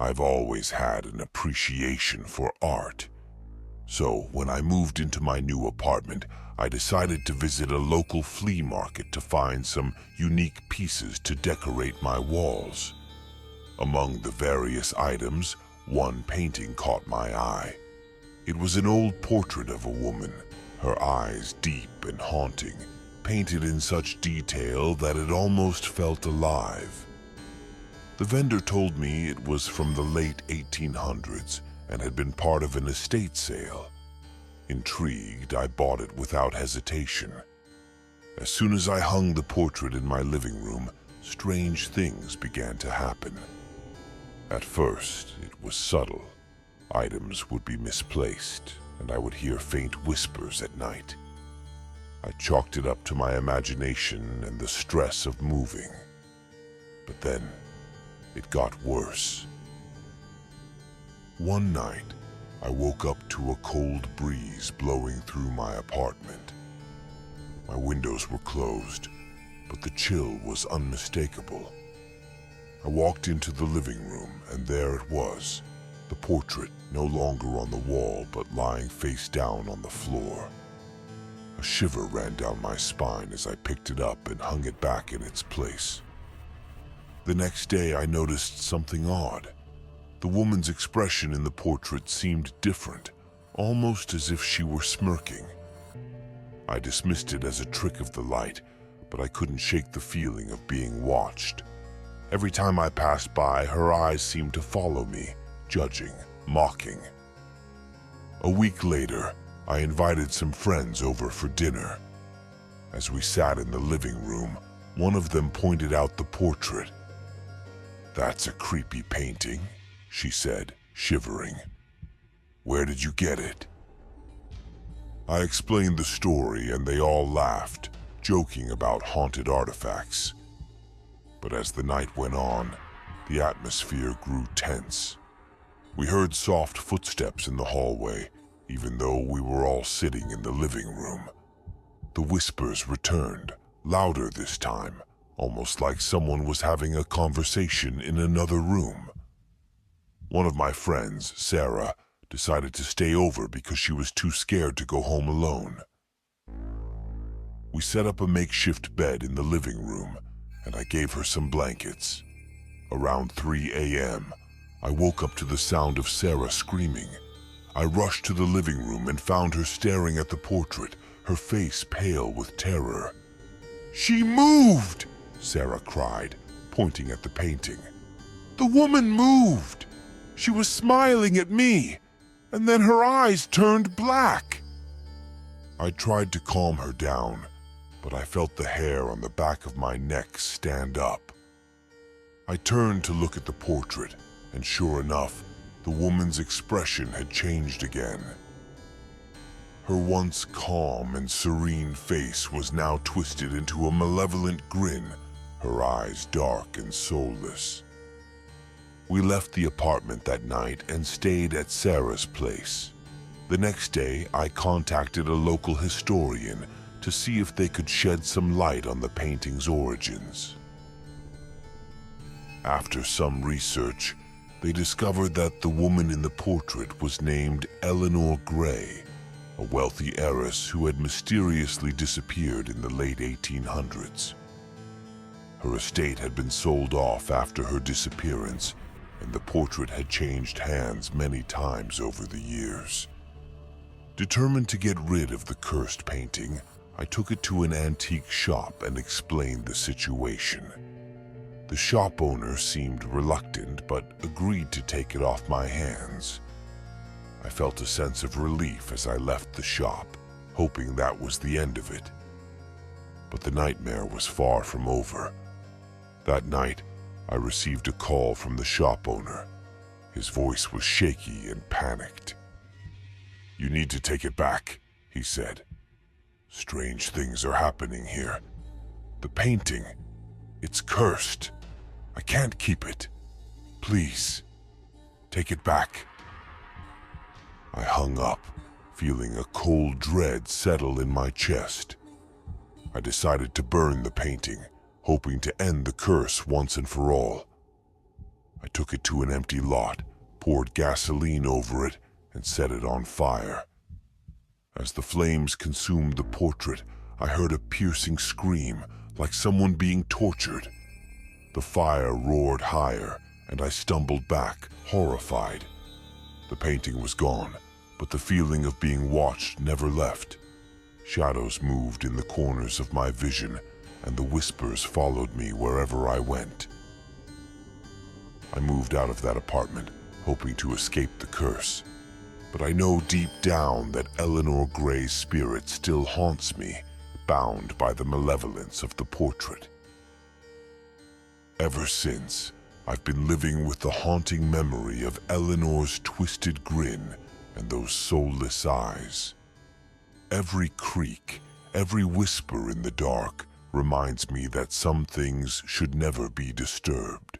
I've always had an appreciation for art. So, when I moved into my new apartment, I decided to visit a local flea market to find some unique pieces to decorate my walls. Among the various items, one painting caught my eye. It was an old portrait of a woman, her eyes deep and haunting, painted in such detail that it almost felt alive. The vendor told me it was from the late 1800s and had been part of an estate sale. Intrigued, I bought it without hesitation. As soon as I hung the portrait in my living room, strange things began to happen. At first, it was subtle. Items would be misplaced, and I would hear faint whispers at night. I chalked it up to my imagination and the stress of moving. But then, it got worse. One night, I woke up to a cold breeze blowing through my apartment. My windows were closed, but the chill was unmistakable. I walked into the living room, and there it was, the portrait no longer on the wall but lying face down on the floor. A shiver ran down my spine as I picked it up and hung it back in its place. The next day I noticed something odd. The woman's expression in the portrait seemed different, almost as if she were smirking. I dismissed it as a trick of the light, but I couldn't shake the feeling of being watched. Every time I passed by, her eyes seemed to follow me, judging, mocking. A week later, I invited some friends over for dinner. As we sat in the living room, one of them pointed out the portrait. "That's a creepy painting," she said, shivering. "Where did you get it?" I explained the story and they all laughed, joking about haunted artifacts. But as the night went on, the atmosphere grew tense. We heard soft footsteps in the hallway, even though we were all sitting in the living room. The whispers returned, louder this time, almost like someone was having a conversation in another room. One of my friends, Sarah, decided to stay over because she was too scared to go home alone. We set up a makeshift bed in the living room, and I gave her some blankets. Around 3 a.m., I woke up to the sound of Sarah screaming. I rushed to the living room and found her staring at the portrait, her face pale with terror. "She moved!" Sarah cried, pointing at the painting. "The woman moved! She was smiling at me, and then her eyes turned black." I tried to calm her down, but I felt the hair on the back of my neck stand up. I turned to look at the portrait, and sure enough, the woman's expression had changed again. Her once calm and serene face was now twisted into a malevolent grin, her eyes dark and soulless. We left the apartment that night and stayed at Sarah's place. The next day, I contacted a local historian to see if they could shed some light on the painting's origins. After some research, they discovered that the woman in the portrait was named Eleanor Grey, a wealthy heiress who had mysteriously disappeared in the late 1800s. Her estate had been sold off after her disappearance, and the portrait had changed hands many times over the years. Determined to get rid of the cursed painting, I took it to an antique shop and explained the situation. The shop owner seemed reluctant, but agreed to take it off my hands. I felt a sense of relief as I left the shop, hoping that was the end of it. But the nightmare was far from over. That night, I received a call from the shop owner. His voice was shaky and panicked. "You need to take it back," he said. "Strange things are happening here. The painting, it's cursed. I can't keep it. Please, take it back." I hung up, feeling a cold dread settle in my chest. I decided to burn the painting, hoping to end the curse once and for all. I took it to an empty lot, poured gasoline over it, and set it on fire. As the flames consumed the portrait, I heard a piercing scream, like someone being tortured. The fire roared higher, and I stumbled back, horrified. The painting was gone, but the feeling of being watched never left. Shadows moved in the corners of my vision, and the whispers followed me wherever I went. I moved out of that apartment, hoping to escape the curse. But I know deep down that Eleanor Grey's spirit still haunts me, bound by the malevolence of the portrait. Ever since, I've been living with the haunting memory of Eleanor's twisted grin and those soulless eyes. Every creak, every whisper in the dark reminds me that some things should never be disturbed.